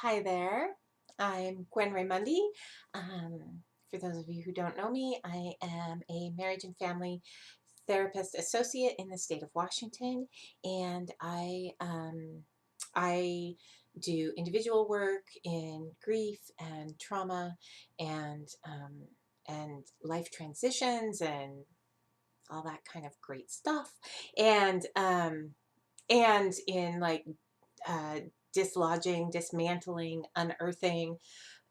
Hi there, I'm Gwen Raymundi. For those of you who don't know me, I am a marriage and family therapist associate in the state of Washington, and I do individual work in grief and trauma and life transitions and all that kind of great stuff, and in like uh, dislodging, dismantling, unearthing,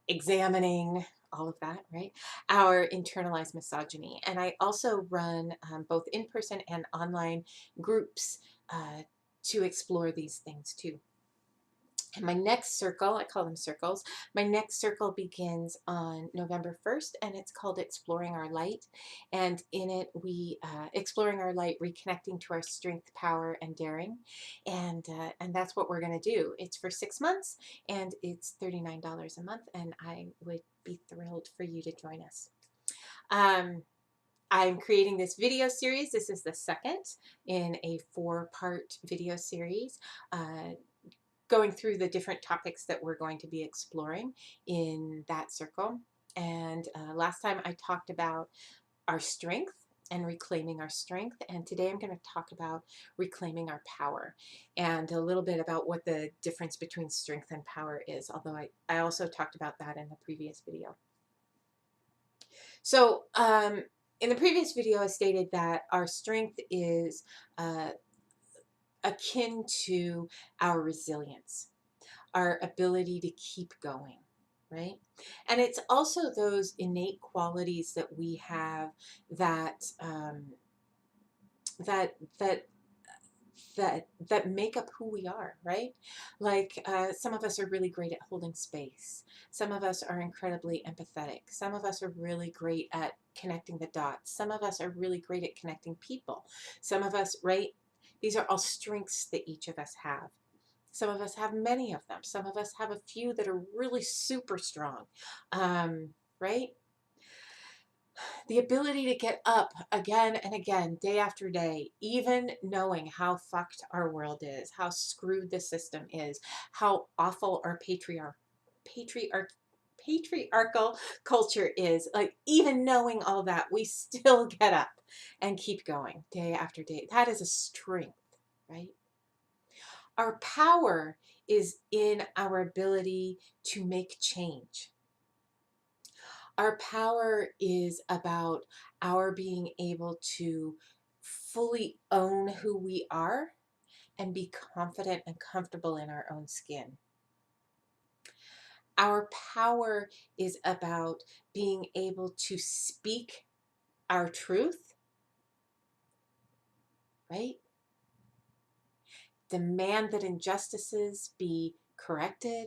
examining, all of that, right? Our internalized misogyny. And I also run both in person and online groups uh, to explore these things too. And my next circle, I call them circles, my next circle begins on November 1st, and it's called Exploring Our Light. And in it, exploring our light, reconnecting to our strength, power, and daring. And that's what we're going to do. It's for 6 months, and it's $39 a month, and I would be thrilled for you to join us. I'm creating this video series. This is the second in a 4-part video series. Going through the different topics that we're going to be exploring in that circle. And last time I talked about our strength and reclaiming our strength. And today I'm going to talk about reclaiming our power and a little bit about what the difference between strength and power is. Although I also talked about that in the previous video. So in the previous video, I stated that our strength is akin to our resilience, our ability to keep going, right? And it's also those innate qualities that we have that that that that make up who we are, right? Like some of us are really great at holding space. Some of us are incredibly empathetic. Some of us are really great at connecting the dots. Some of us are really great at connecting people. Some of us, right? These are all strengths that each of us have. Some of us have many of them. Some of us have a few that are really super strong, right? The ability to get up again and again, day after day, even knowing how fucked our world is, how screwed the system is, how awful our patriarchal culture is. Like, even knowing all that, we still get up and keep going day after day. That is a strength, right? Our power is in our ability to make change. Our power is about our being able to fully own who we are and be confident and comfortable in our own skin. Our power is about being able to speak our truth, right? Demand that injustices be corrected.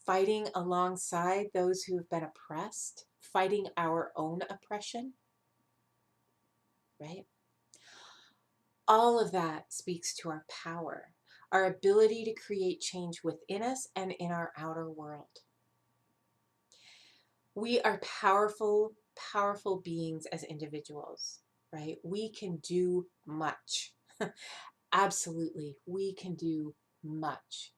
Fighting alongside those who have been oppressed, fighting our own oppression, right? All of that speaks to our power, our ability to create change within us and in our outer world. We are powerful, powerful beings as individuals, right? We can do much. Absolutely, we can do much.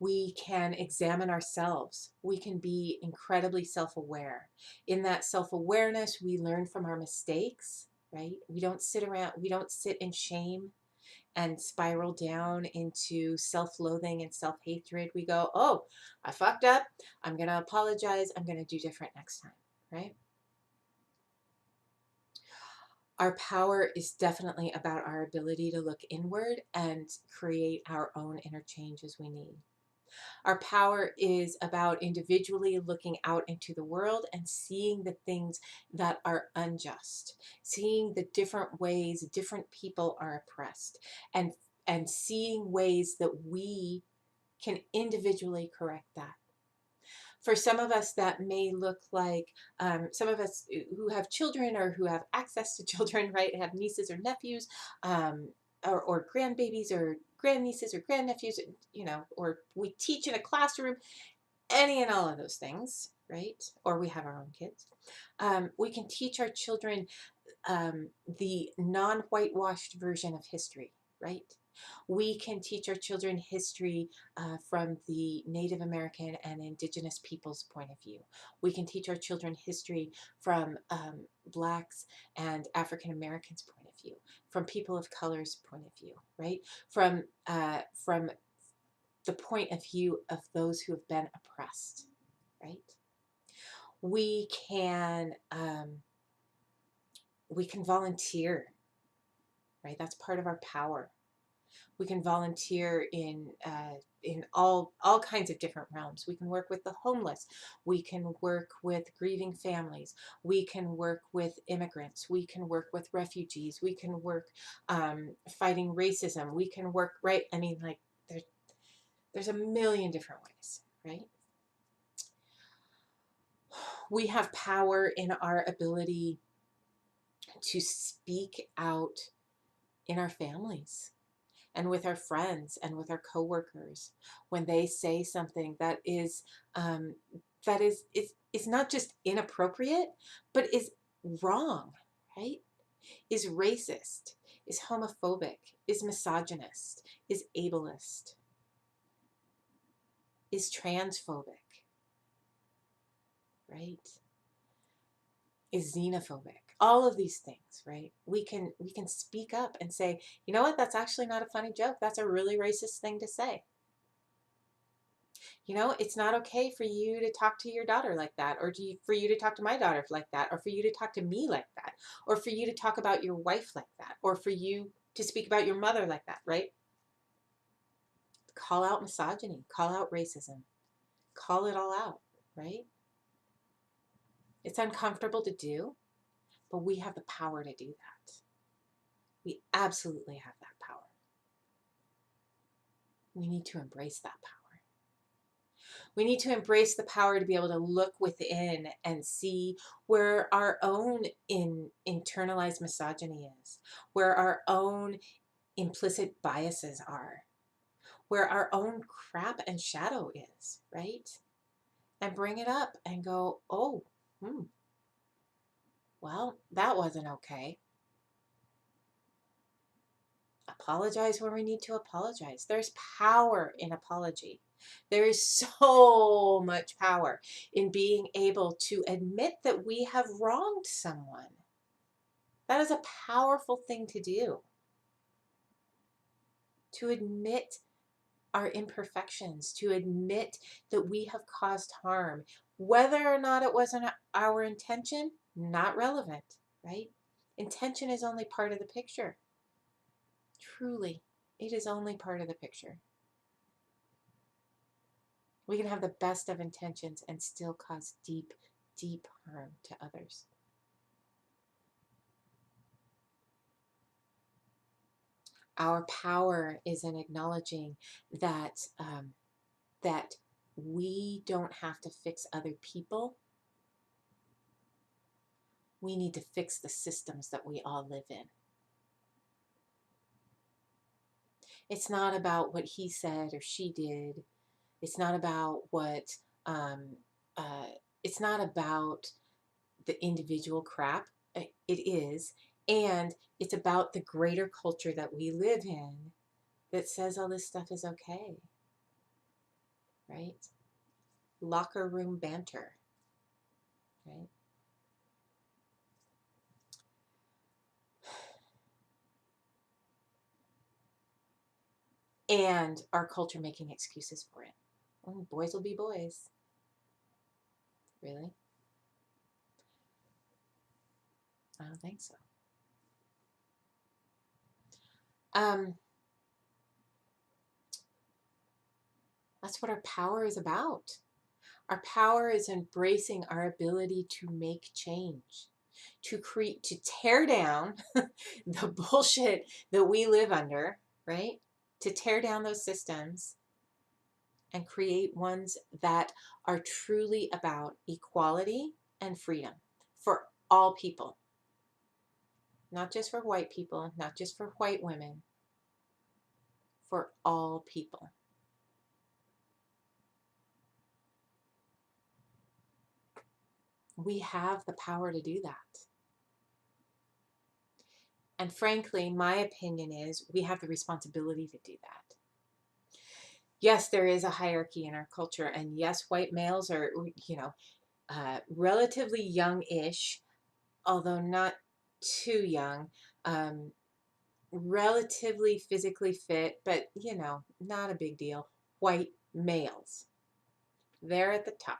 We can examine ourselves. We can be incredibly self-aware. In that self-awareness, we learn from our mistakes, right? We don't sit in shame and spiral down into self-loathing and self-hatred. We go, oh, I fucked up. I'm going to apologize. I'm going to do different next time, right? Our power is definitely about our ability to look inward and create our own inner change as we need. Our power is about individually looking out into the world and seeing the things that are unjust, seeing the different ways different people are oppressed, and seeing ways that we can individually correct that. For some of us, that may look like some of us who have children or who have access to children, right, have nieces or nephews, or grandbabies or grandnieces or grandnephews, you know, or we teach in a classroom, any and all of those things, right? Or we have our own kids. We can teach our children the non-whitewashed version of history, right? We can teach our children history from the Native American and Indigenous people's point of view. We can teach our children history from Blacks and African Americans' point of view, from people of color's point of view, right? From the point of view of those who have been oppressed, right? We can volunteer, right? That's part of our power. We can volunteer in all kinds of different realms. We can work with the homeless. We can work with grieving families. We can work with immigrants. We can work with refugees. We can work fighting racism. We can work, right? I mean, like there's a million different ways, right? We have power in our ability to speak out in our families and with our friends and with our coworkers when they say something that is not just inappropriate, but is wrong, right? Is racist, is homophobic, is misogynist, is ableist, is transphobic, right? Is xenophobic. All of these things, right? We can speak up and say, you know what, that's actually not a funny joke. That's a really racist thing to say. You know, it's not okay for you to talk to your daughter like that, or for you to talk to my daughter like that, or for you to talk to me like that, or for you to talk about your wife like that, or for you to speak about your mother like that, right? Call out misogyny, call out racism, call it all out, right? It's uncomfortable to do, but we have the power to do that. We absolutely have that power. We need to embrace that power. We need to embrace the power to be able to look within and see where our own internalized misogyny is, where our own implicit biases are, where our own crap and shadow is, right? And bring it up and go, oh, well, that wasn't okay. Apologize where we need to apologize. There's power in apology. There is so much power in being able to admit that we have wronged someone. That is a powerful thing to do. To admit our imperfections, to admit that we have caused harm. Whether or not it wasn't our intention, not relevant, right? Intention is only part of the picture. Truly, it is only part of the picture. We can have the best of intentions and still cause deep, deep harm to others. Our power is in acknowledging that that we don't have to fix other people. We need to fix the systems that we all live in. It's not about what he said or she did. It's not about what, it's not about the individual crap. It is. And it's about the greater culture that we live in that says all this stuff is okay. Right? Locker room banter. Right? And our culture making excuses for it. Oh, boys will be boys. Really? I don't think so. That's what our power is about. Our power is embracing our ability to make change, to tear down the bullshit that we live under, right? To tear down those systems and create ones that are truly about equality and freedom for all people. Not just for white people, not just for white women, for all people. We have the power to do that. And frankly, my opinion is we have the responsibility to do that. Yes, there is a hierarchy in our culture, and yes, white males are, relatively young-ish, although not too young, um, relatively physically fit, but not a big deal. White males, they're at the top.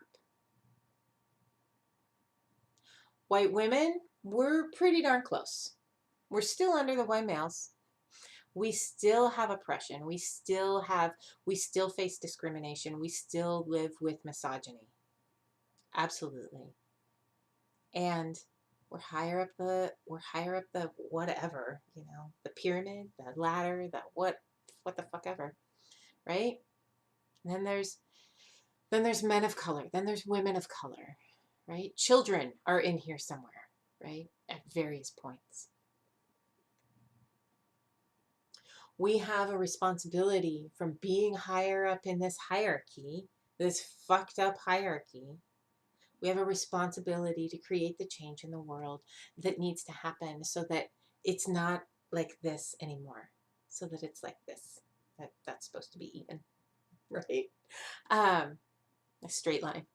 White women, we're pretty darn close. We're still under the white males. We still have oppression. We still face discrimination. We still live with misogyny. Absolutely. And we're higher up the whatever, the pyramid, the ladder, the what the fuck ever, right? And then there's men of color, then there's women of color, right? Children are in here somewhere, right? At various points. We have a responsibility from being higher up in this hierarchy, this fucked up hierarchy. We have a responsibility to create the change in the world that needs to happen so that it's not like this anymore, so that it's like this. That's supposed to be even, right? A straight line.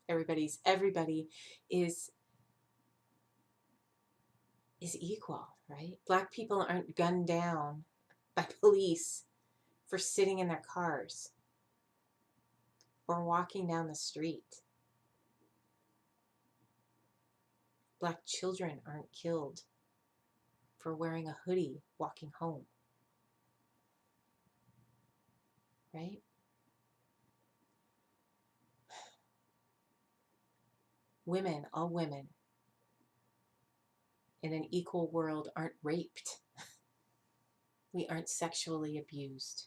Everybody is equal, right? Black people aren't gunned down by police for sitting in their cars or walking down the street. Black children aren't killed for wearing a hoodie walking home, right? Women, all women in an equal world aren't raped. We aren't sexually abused.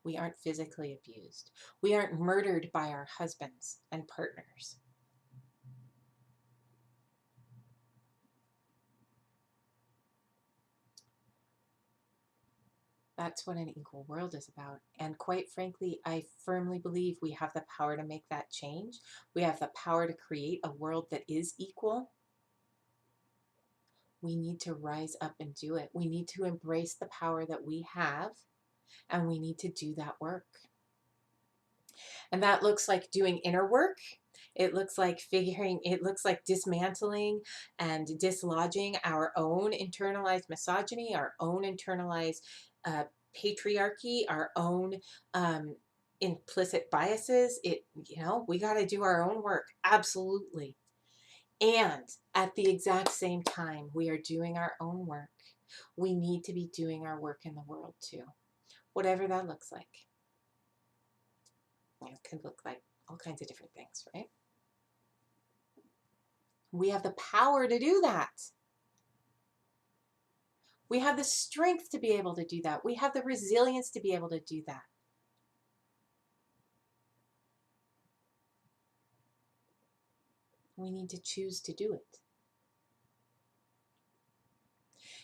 We aren't physically abused. We aren't murdered by our husbands and partners. That's what an equal world is about. And quite frankly, I firmly believe we have the power to make that change. We have the power to create a world that is equal. We need to rise up and do it. We need to embrace the power that we have, and we need to do that work. And that looks like doing inner work. It looks like dismantling and dislodging our own internalized misogyny, our own internalized patriarchy, our own implicit biases. We got to do our own work. Absolutely. And at the exact same time we are doing our own work, we need to be doing our work in the world too. Whatever that looks like. It can look like all kinds of different things, right? We have the power to do that. We have the strength to be able to do that. We have the resilience to be able to do that. We need to choose to do it.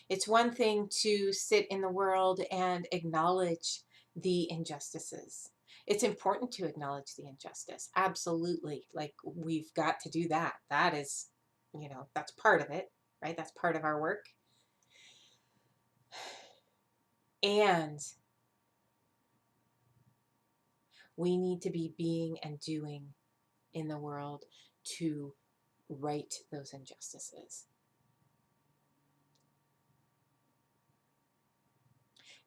It's one thing to sit in the world and acknowledge the injustices. It's important to acknowledge the injustice. Absolutely. Like, we've got to do that. That is, that's part of it, right? That's part of our work. And we need to be being and doing in the world to right those injustices.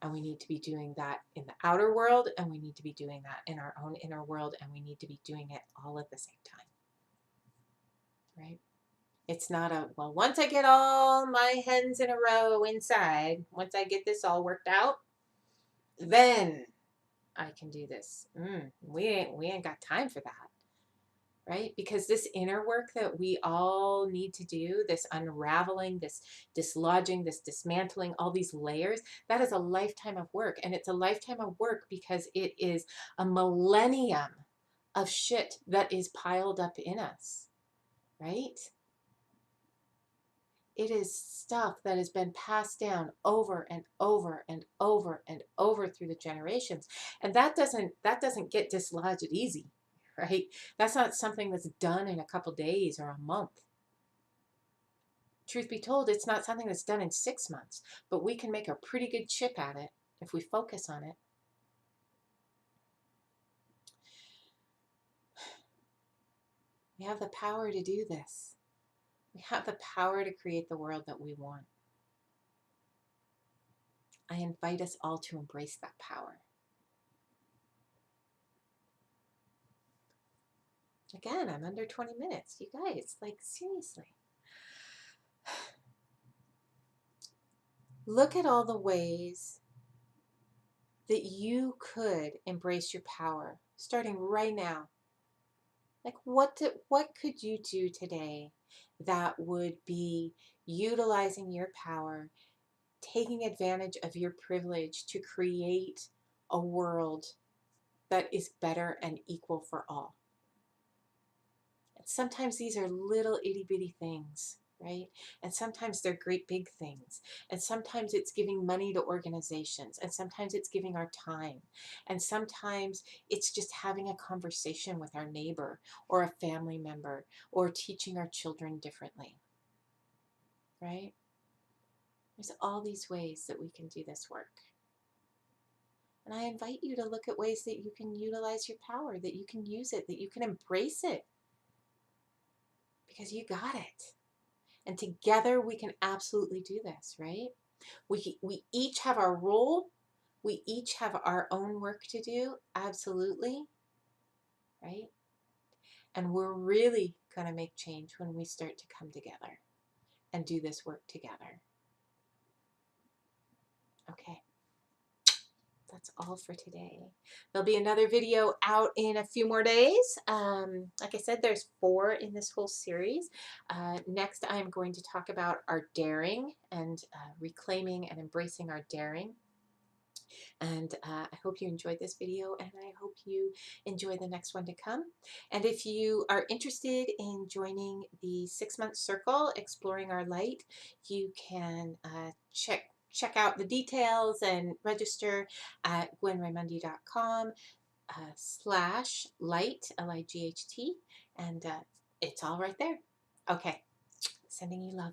And we need to be doing that in the outer world, and we need to be doing that in our own inner world, and we need to be doing it all at the same time. Right? It's not once I get all my hens in a row inside, once I get this all worked out, then I can do this. We ain't got time for that. Right? Because this inner work that we all need to do, this unraveling, this dislodging, this dismantling, all these layers, that is a lifetime of work. And it's a lifetime of work because it is a millennium of shit that is piled up in us, right? It is stuff that has been passed down over and over and over and over through the generations. And that doesn't get dislodged easy. Right? That's not something that's done in a couple days or a month. Truth be told, it's not something that's done in 6 months, but we can make a pretty good chip at it if we focus on it. We have the power to do this. We have the power to create the world that we want. I invite us all to embrace that power. Again, I'm under 20 minutes. You guys, like, seriously. Look at all the ways that you could embrace your power, starting right now. Like, what could you do today that would be utilizing your power, taking advantage of your privilege to create a world that is better and equal for all? And sometimes these are little itty bitty things, right? And sometimes they're great big things. And sometimes it's giving money to organizations. And sometimes it's giving our time. And sometimes it's just having a conversation with our neighbor or a family member or teaching our children differently, right? There's all these ways that we can do this work. And I invite you to look at ways that you can utilize your power, that you can use it, that you can embrace it. Because you got it. And together we can absolutely do this, right? We each have our role. We each have our own work to do, absolutely, right? And we're really going to make change when we start to come together and do this work together. Okay. That's all for today. There'll be another video out in a few more days. Like I said, there's 4 in this whole series. Next, I'm going to talk about our daring and reclaiming and embracing our daring. And I hope you enjoyed this video, and I hope you enjoy the next one to come. And if you are interested in joining the 6-month circle, Exploring Our Light, you can check out the details and register at gwenraymundi.com /light, L-I-G-H-T, and it's all right there. Okay, sending you love.